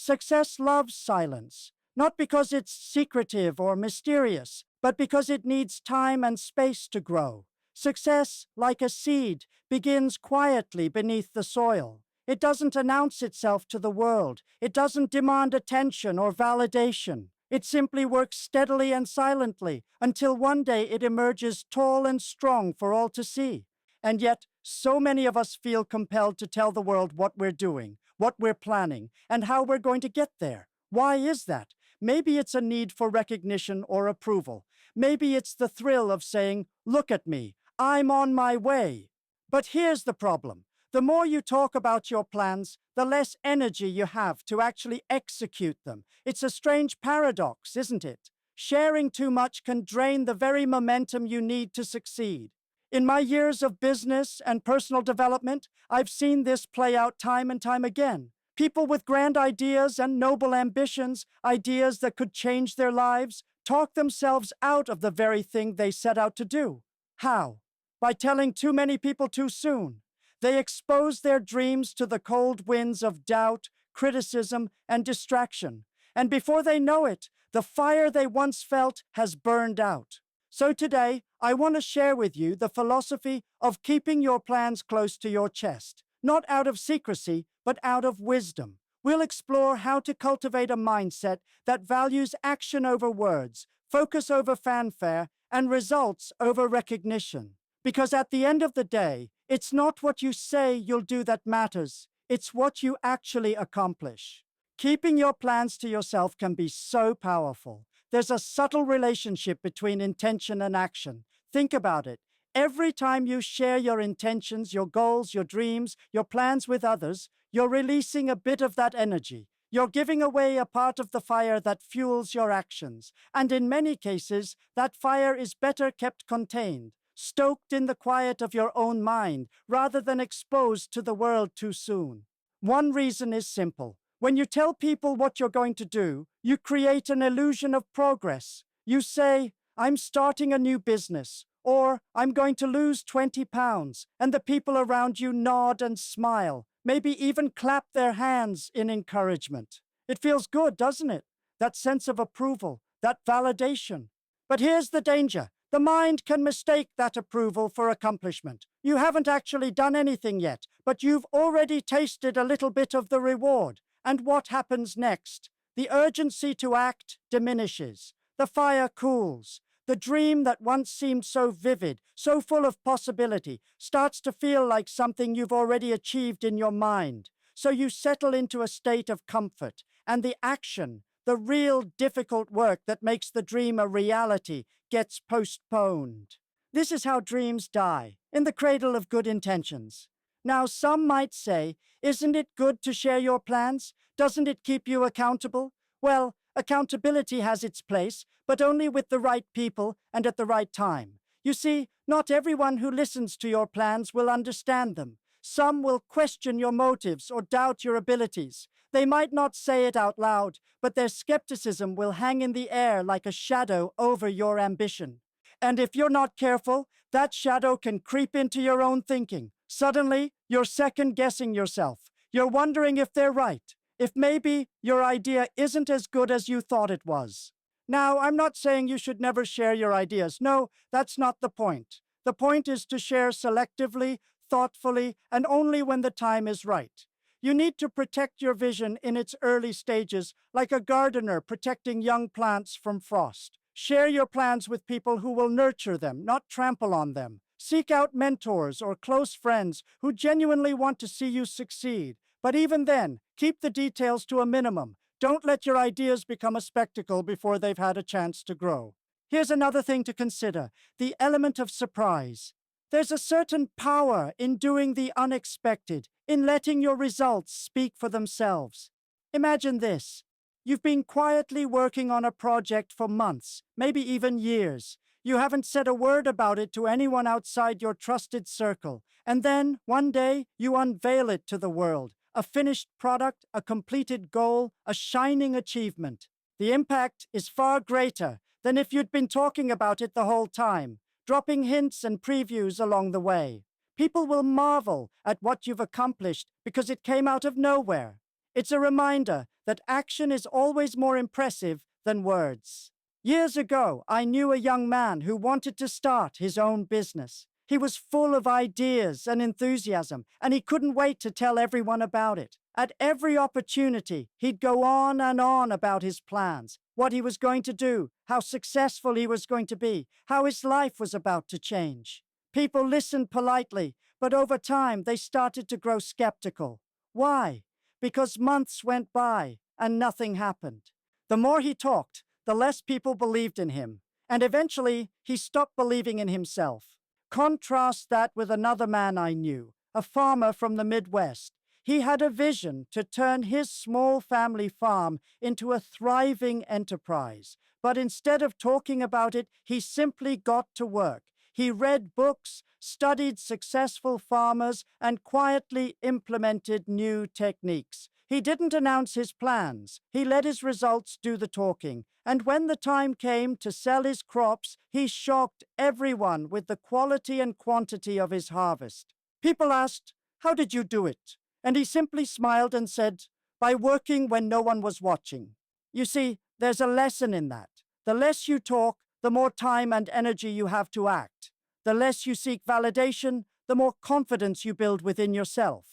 Success loves silence, not because it's secretive or mysterious, but because it needs time and space to grow. Success, like a seed, begins quietly beneath the soil. It doesn't announce itself to the world. It doesn't demand attention or validation. It simply works steadily and silently until one day it emerges tall and strong for all to see. And yet, so many of us feel compelled to tell the world what we're doing, what we're planning, and how we're going to get there. Why is that? Maybe it's a need for recognition or approval. Maybe it's the thrill of saying, "Look at me, I'm on my way." But here's the problem. The more you talk about your plans, the less energy you have to actually execute them. It's a strange paradox, isn't it? Sharing too much can drain the very momentum you need to succeed. In my years of business and personal development, I've seen this play out time and time again. People with grand ideas and noble ambitions, ideas that could change their lives, talk themselves out of the very thing they set out to do. How? By telling too many people too soon. They expose their dreams to the cold winds of doubt, criticism, and distraction. And before they know it, the fire they once felt has burned out. So today, I want to share with you the philosophy of keeping your plans close to your chest, not out of secrecy, but out of wisdom. We'll explore how to cultivate a mindset that values action over words, focus over fanfare, and results over recognition. Because at the end of the day, it's not what you say you'll do that matters. It's what you actually accomplish. Keeping your plans to yourself can be so powerful. There's a subtle relationship between intention and action. Think about it. Every time you share your intentions, your goals, your dreams, your plans with others, you're releasing a bit of that energy. You're giving away a part of the fire that fuels your actions. And in many cases, that fire is better kept contained, stoked in the quiet of your own mind, rather than exposed to the world too soon. One reason is simple. When you tell people what you're going to do, you create an illusion of progress. You say, "I'm starting a new business," or "I'm going to lose 20 pounds," and the people around you nod and smile, maybe even clap their hands in encouragement. It feels good, doesn't it? That sense of approval, that validation. But here's the danger. The mind can mistake that approval for accomplishment. You haven't actually done anything yet, but you've already tasted a little bit of the reward. And what happens next? The urgency to act diminishes. The fire cools. The dream that once seemed so vivid, so full of possibility, starts to feel like something you've already achieved in your mind. So you settle into a state of comfort, and the action, the real difficult work that makes the dream a reality, gets postponed. This is how dreams die, in the cradle of good intentions. Now, some might say, isn't it good to share your plans? Doesn't it keep you accountable? Well, accountability has its place, but only with the right people and at the right time. You see, not everyone who listens to your plans will understand them. Some will question your motives or doubt your abilities. They might not say it out loud, but their skepticism will hang in the air like a shadow over your ambition. And if you're not careful, that shadow can creep into your own thinking. Suddenly, you're second-guessing yourself. You're wondering if they're right, if maybe your idea isn't as good as you thought it was. Now, I'm not saying you should never share your ideas. No, that's not the point. The point is to share selectively, thoughtfully, and only when the time is right. You need to protect your vision in its early stages, like a gardener protecting young plants from frost. Share your plans with people who will nurture them, not trample on them. Seek out mentors or close friends who genuinely want to see you succeed. But even then, keep the details to a minimum. Don't let your ideas become a spectacle before they've had a chance to grow. Here's another thing to consider, the element of surprise. There's a certain power in doing the unexpected, in letting your results speak for themselves. Imagine this. You've been quietly working on a project for months, maybe even years. You haven't said a word about it to anyone outside your trusted circle. And then, one day, you unveil it to the world. A finished product, a completed goal, a shining achievement. The impact is far greater than if you'd been talking about it the whole time, dropping hints and previews along the way. People will marvel at what you've accomplished because it came out of nowhere. It's a reminder that action is always more impressive than words. Years ago, I knew a young man who wanted to start his own business. He was full of ideas and enthusiasm, and he couldn't wait to tell everyone about it. At every opportunity, he'd go on and on about his plans, what he was going to do, how successful he was going to be, how his life was about to change. People listened politely, but over time they started to grow skeptical. Why? Because months went by and nothing happened. The more he talked, the less people believed in him, and eventually he stopped believing in himself. Contrast that with another man I knew, a farmer from the Midwest. He had a vision to turn his small family farm into a thriving enterprise. But instead of talking about it, he simply got to work. He read books, studied successful farmers, and quietly implemented new techniques. He didn't announce his plans. He let his results do the talking. And when the time came to sell his crops, he shocked everyone with the quality and quantity of his harvest. People asked, "How did you do it?" And he simply smiled and said, "By working when no one was watching." You see, there's a lesson in that. The less you talk, the more time and energy you have to act. The less you seek validation, the more confidence you build within yourself.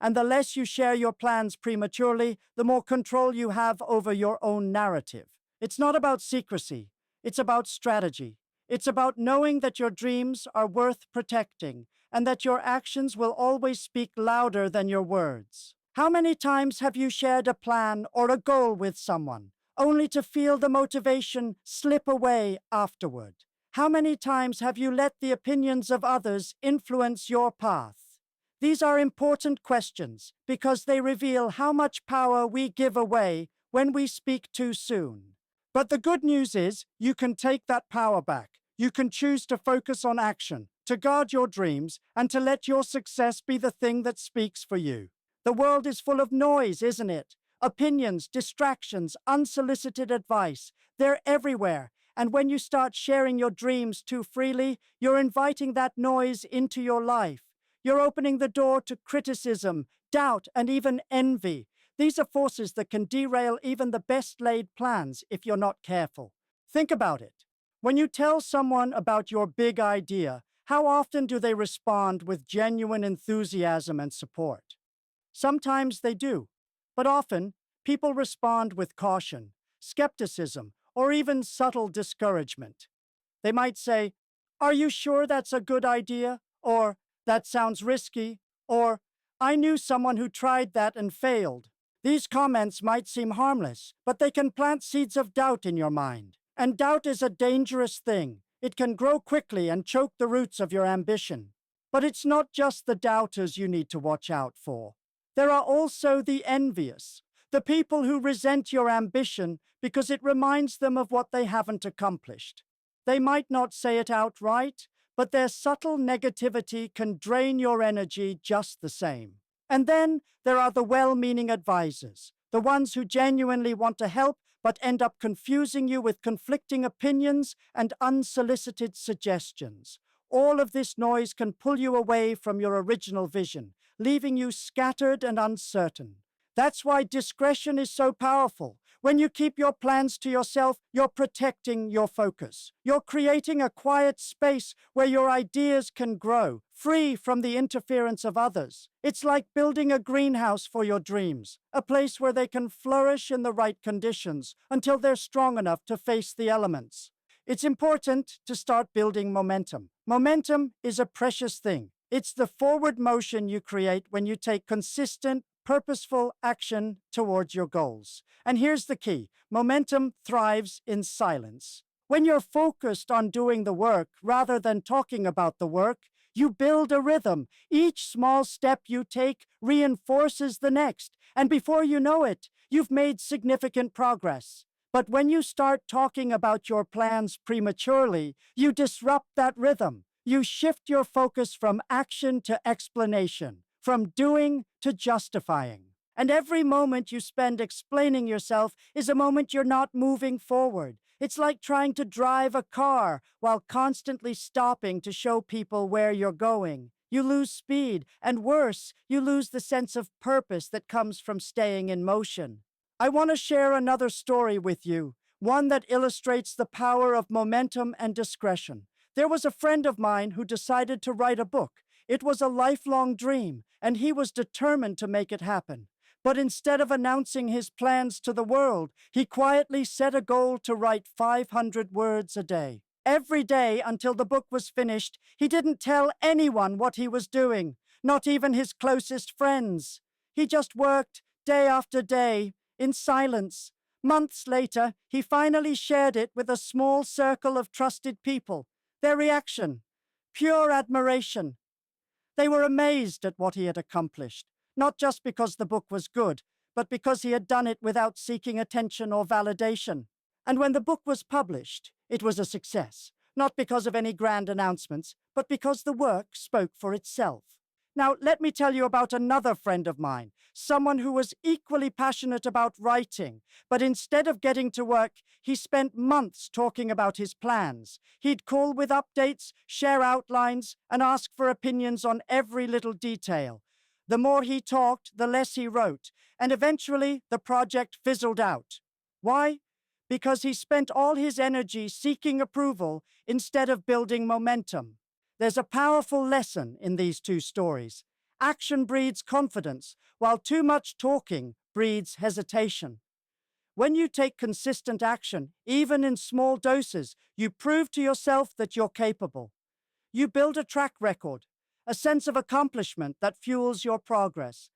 And the less you share your plans prematurely, the more control you have over your own narrative. It's not about secrecy. It's about strategy. It's about knowing that your dreams are worth protecting and that your actions will always speak louder than your words. How many times have you shared a plan or a goal with someone, only to feel the motivation slip away afterward? How many times have you let the opinions of others influence your path? These are important questions because they reveal how much power we give away when we speak too soon. But the good news is you can take that power back. You can choose to focus on action, to guard your dreams, and to let your success be the thing that speaks for you. The world is full of noise, isn't it? Opinions, distractions, unsolicited advice. They're everywhere. And when you start sharing your dreams too freely, you're inviting that noise into your life. You're opening the door to criticism, doubt, and even envy. These are forces that can derail even the best-laid plans if you're not careful. Think about it. When you tell someone about your big idea, how often do they respond with genuine enthusiasm and support? Sometimes they do, but often people respond with caution, skepticism, or even subtle discouragement. They might say, "Are you sure that's a good idea?" Or, "That sounds risky," or, "I knew someone who tried that and failed." These comments might seem harmless, but they can plant seeds of doubt in your mind. And doubt is a dangerous thing. It can grow quickly and choke the roots of your ambition. But it's not just the doubters you need to watch out for. There are also the envious, the people who resent your ambition because it reminds them of what they haven't accomplished. They might not say it outright, but their subtle negativity can drain your energy just the same. And then there are the well-meaning advisors, the ones who genuinely want to help but end up confusing you with conflicting opinions and unsolicited suggestions. All of this noise can pull you away from your original vision, leaving you scattered and uncertain. That's why discretion is so powerful. When you keep your plans to yourself, you're protecting your focus. You're creating a quiet space where your ideas can grow, free from the interference of others. It's like building a greenhouse for your dreams, a place where they can flourish in the right conditions until they're strong enough to face the elements. It's important to start building momentum. Momentum is a precious thing. It's the forward motion you create when you take consistent, purposeful action towards your goals. And here's the key. Momentum thrives in silence. When you're focused on doing the work rather than talking about the work, you build a rhythm. Each small step you take reinforces the next. And before you know it, you've made significant progress. But when you start talking about your plans prematurely, you disrupt that rhythm. You shift your focus from action to explanation, from doing to justifying. And every moment you spend explaining yourself is a moment you're not moving forward. It's like trying to drive a car while constantly stopping to show people where you're going. You lose speed, and worse, you lose the sense of purpose that comes from staying in motion. I want to share another story with you, one that illustrates the power of momentum and discretion. There was a friend of mine who decided to write a book. It was a lifelong dream, and he was determined to make it happen. But instead of announcing his plans to the world, he quietly set a goal to write 500 words a day. Every day until the book was finished, he didn't tell anyone what he was doing, not even his closest friends. He just worked day after day in silence. Months later, he finally shared it with a small circle of trusted people. Their reaction: pure admiration. They were amazed at what he had accomplished, not just because the book was good, but because he had done it without seeking attention or validation. And when the book was published, it was a success, not because of any grand announcements, but because the work spoke for itself. Now, let me tell you about another friend of mine, someone who was equally passionate about writing, but instead of getting to work, he spent months talking about his plans. He'd call with updates, share outlines, and ask for opinions on every little detail. The more he talked, the less he wrote, and eventually the project fizzled out. Why? Because he spent all his energy seeking approval instead of building momentum. There's a powerful lesson in these two stories. Action breeds confidence, while too much talking breeds hesitation. When you take consistent action, even in small doses, you prove to yourself that you're capable. You build a track record, a sense of accomplishment that fuels your progress.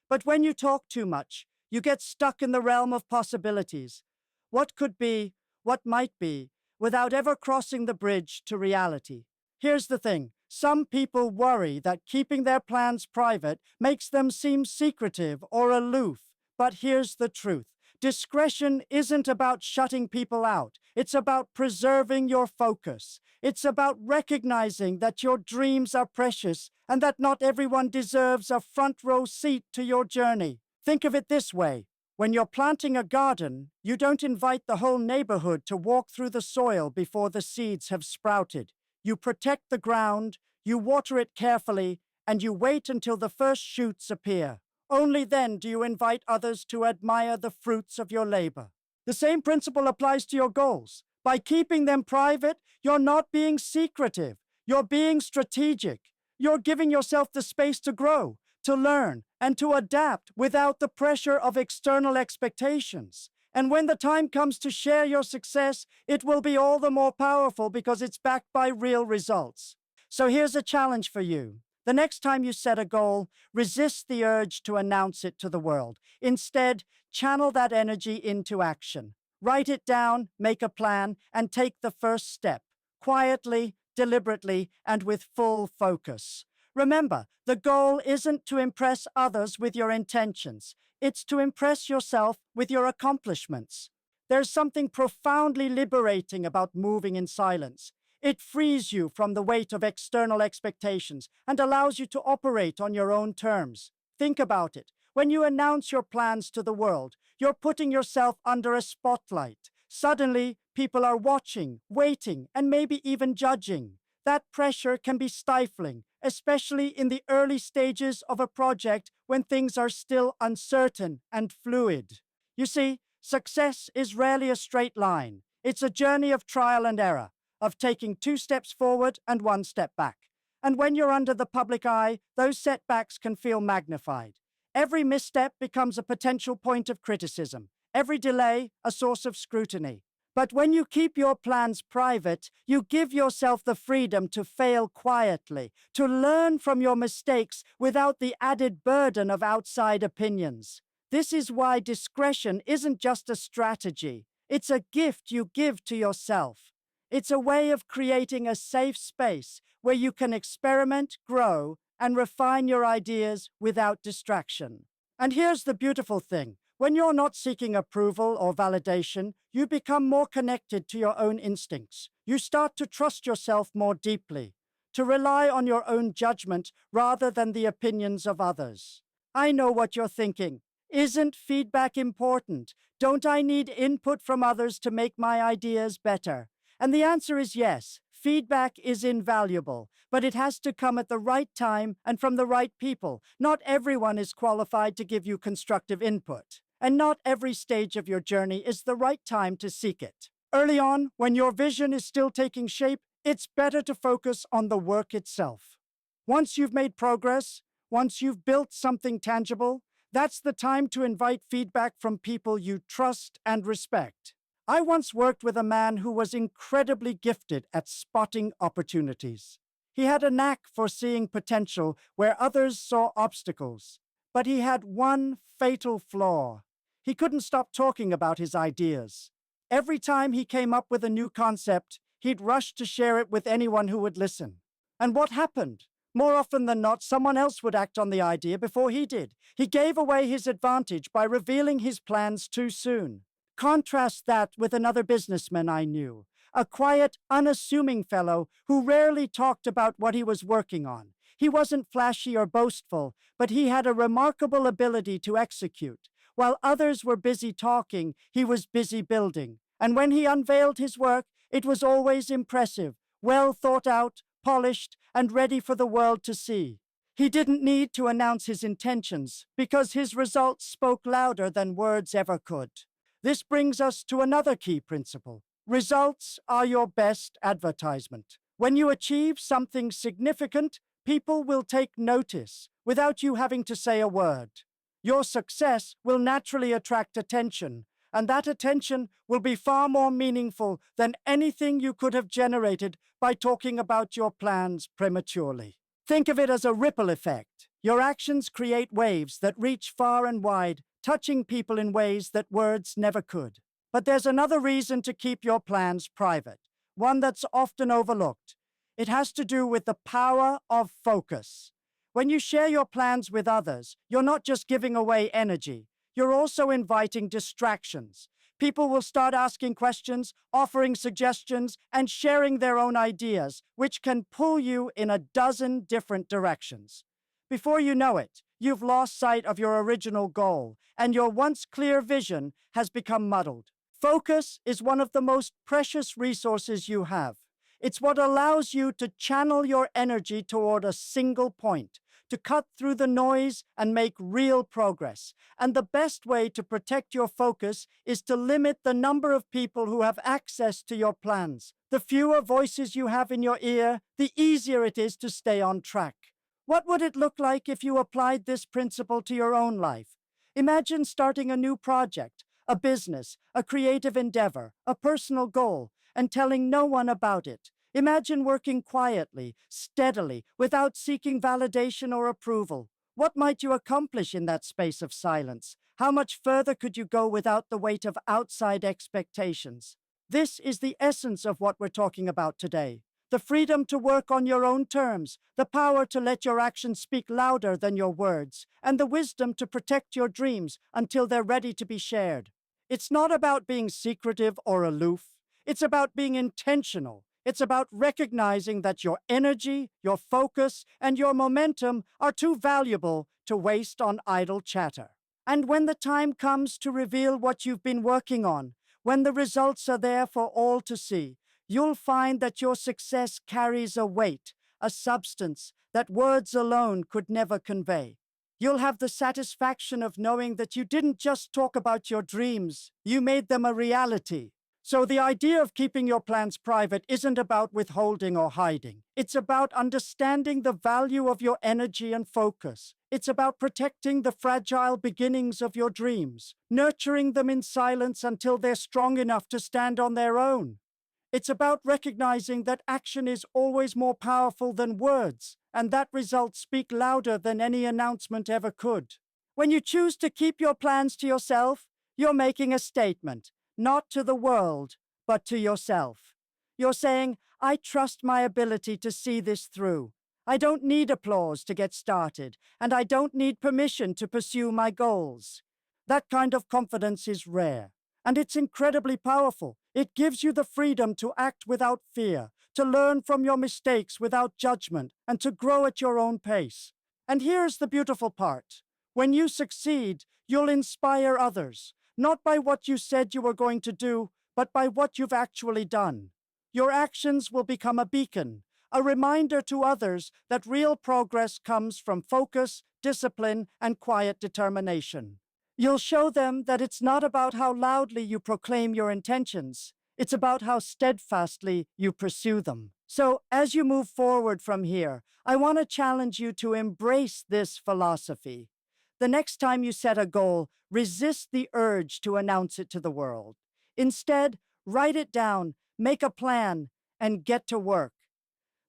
But when you talk too much, you get stuck in the realm of possibilities. What could be, what might be, without ever crossing the bridge to reality. Here's the thing. Some people worry that keeping their plans private makes them seem secretive or aloof. But here's the truth. Discretion isn't about shutting people out. It's about preserving your focus. It's about recognizing that your dreams are precious and that not everyone deserves a front row seat to your journey. Think of it this way. When you're planting a garden, you don't invite the whole neighborhood to walk through the soil before the seeds have sprouted. You protect the ground, you water it carefully, and you wait until the first shoots appear. Only then do you invite others to admire the fruits of your labor. The same principle applies to your goals. By keeping them private, you're not being secretive. You're being strategic. You're giving yourself the space to grow, to learn, and to adapt without the pressure of external expectations. And when the time comes to share your success, it will be all the more powerful because it's backed by real results. So here's a challenge for you. The next time you set a goal, resist the urge to announce it to the world. Instead, channel that energy into action. Write it down, make a plan, and take the first step. Quietly, deliberately, and with full focus. Remember, the goal isn't to impress others with your intentions. It's to impress yourself with your accomplishments. There's something profoundly liberating about moving in silence. It frees you from the weight of external expectations and allows you to operate on your own terms. Think about it. When you announce your plans to the world, you're putting yourself under a spotlight. Suddenly, people are watching, waiting, and maybe even judging. That pressure can be stifling, especially in the early stages of a project when things are still uncertain and fluid. You see, success is rarely a straight line. It's a journey of trial and error, of taking 2 steps forward and 1 step back. And when you're under the public eye, those setbacks can feel magnified. Every misstep becomes a potential point of criticism. Every delay, a source of scrutiny. But when you keep your plans private, you give yourself the freedom to fail quietly, to learn from your mistakes without the added burden of outside opinions. This is why discretion isn't just a strategy. It's a gift you give to yourself. It's a way of creating a safe space where you can experiment, grow, and refine your ideas without distraction. And here's the beautiful thing. When you're not seeking approval or validation, you become more connected to your own instincts. You start to trust yourself more deeply, to rely on your own judgment rather than the opinions of others. I know what you're thinking. Isn't feedback important? Don't I need input from others to make my ideas better? And the answer is yes. Feedback is invaluable, but it has to come at the right time and from the right people. Not everyone is qualified to give you constructive input. and not every stage of your journey is the right time to seek it. Early on, when your vision is still taking shape, it's better to focus on the work itself. Once you've made progress, once you've built something tangible, that's the time to invite feedback from people you trust and respect. I once worked with a man who was incredibly gifted at spotting opportunities. He had a knack for seeing potential where others saw obstacles. But he had one fatal flaw. He couldn't stop talking about his ideas. Every time he came up with a new concept, he'd rush to share it with anyone who would listen. And what happened? More often than not, someone else would act on the idea before he did. He gave away his advantage by revealing his plans too soon. Contrast that with another businessman I knew, a quiet, unassuming fellow who rarely talked about what he was working on. He wasn't flashy or boastful, but he had a remarkable ability to execute. While others were busy talking, he was busy building. And when he unveiled his work, it was always impressive, well thought out, polished, and ready for the world to see. He didn't need to announce his intentions because his results spoke louder than words ever could. This brings us to another key principle. Results are your best advertisement. When you achieve something significant, people will take notice without you having to say a word. Your success will naturally attract attention, and that attention will be far more meaningful than anything you could have generated by talking about your plans prematurely. Think of it as a ripple effect. Your actions create waves that reach far and wide, touching people in ways that words never could. But there's another reason to keep your plans private, one that's often overlooked. It has to do with the power of focus. When you share your plans with others, you're not just giving away energy, you're also inviting distractions. People will start asking questions, offering suggestions, and sharing their own ideas, which can pull you in a dozen different directions. Before you know it, you've lost sight of your original goal, and your once clear vision has become muddled. Focus is one of the most precious resources you have. It's what allows you to channel your energy toward a single point, to cut through the noise and make real progress. And the best way to protect your focus is to limit the number of people who have access to your plans. The fewer voices you have in your ear, the easier it is to stay on track. What would it look like if you applied this principle to your own life? Imagine starting a new project, a business, a creative endeavor, a personal goal, and telling no one about it. Imagine working quietly, steadily, without seeking validation or approval. What might you accomplish in that space of silence? How much further could you go without the weight of outside expectations? This is the essence of what we're talking about today. The freedom to work on your own terms, the power to let your actions speak louder than your words, and the wisdom to protect your dreams until they're ready to be shared. It's not about being secretive or aloof. It's about being intentional. It's about recognizing that your energy, your focus, and your momentum are too valuable to waste on idle chatter. And when the time comes to reveal what you've been working on, when the results are there for all to see, you'll find that your success carries a weight, a substance that words alone could never convey. You'll have the satisfaction of knowing that you didn't just talk about your dreams, you made them a reality. So the idea of keeping your plans private isn't about withholding or hiding. It's about understanding the value of your energy and focus. It's about protecting the fragile beginnings of your dreams, nurturing them in silence until they're strong enough to stand on their own. It's about recognizing that action is always more powerful than words, and that results speak louder than any announcement ever could. When you choose to keep your plans to yourself, you're making a statement. Not to the world, but to yourself. You're saying, I trust my ability to see this through. I don't need applause to get started, and I don't need permission to pursue my goals. That kind of confidence is rare, and it's incredibly powerful. It gives you the freedom to act without fear, to learn from your mistakes without judgment, and to grow at your own pace. And here's the beautiful part. When you succeed, you'll inspire others. Not by what you said you were going to do, but by what you've actually done. Your actions will become a beacon, a reminder to others that real progress comes from focus, discipline, and quiet determination. You'll show them that it's not about how loudly you proclaim your intentions. It's about how steadfastly you pursue them. So, as you move forward from here, I want to challenge you to embrace this philosophy. The next time you set a goal, resist the urge to announce it to the world. Instead, write it down, make a plan, and get to work.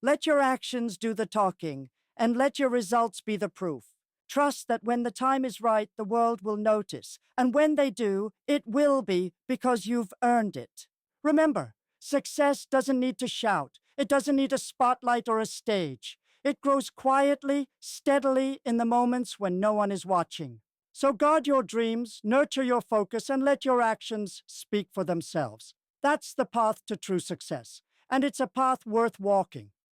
Let your actions do the talking, and let your results be the proof. Trust that when the time is right, the world will notice, and when they do, it will be because you've earned it. Remember, success doesn't need to shout. It doesn't need a spotlight or a stage. It grows quietly, steadily in the moments when no one is watching. So guard your dreams, nurture your focus, and let your actions speak for themselves. That's the path to true success, and it's a path worth walking.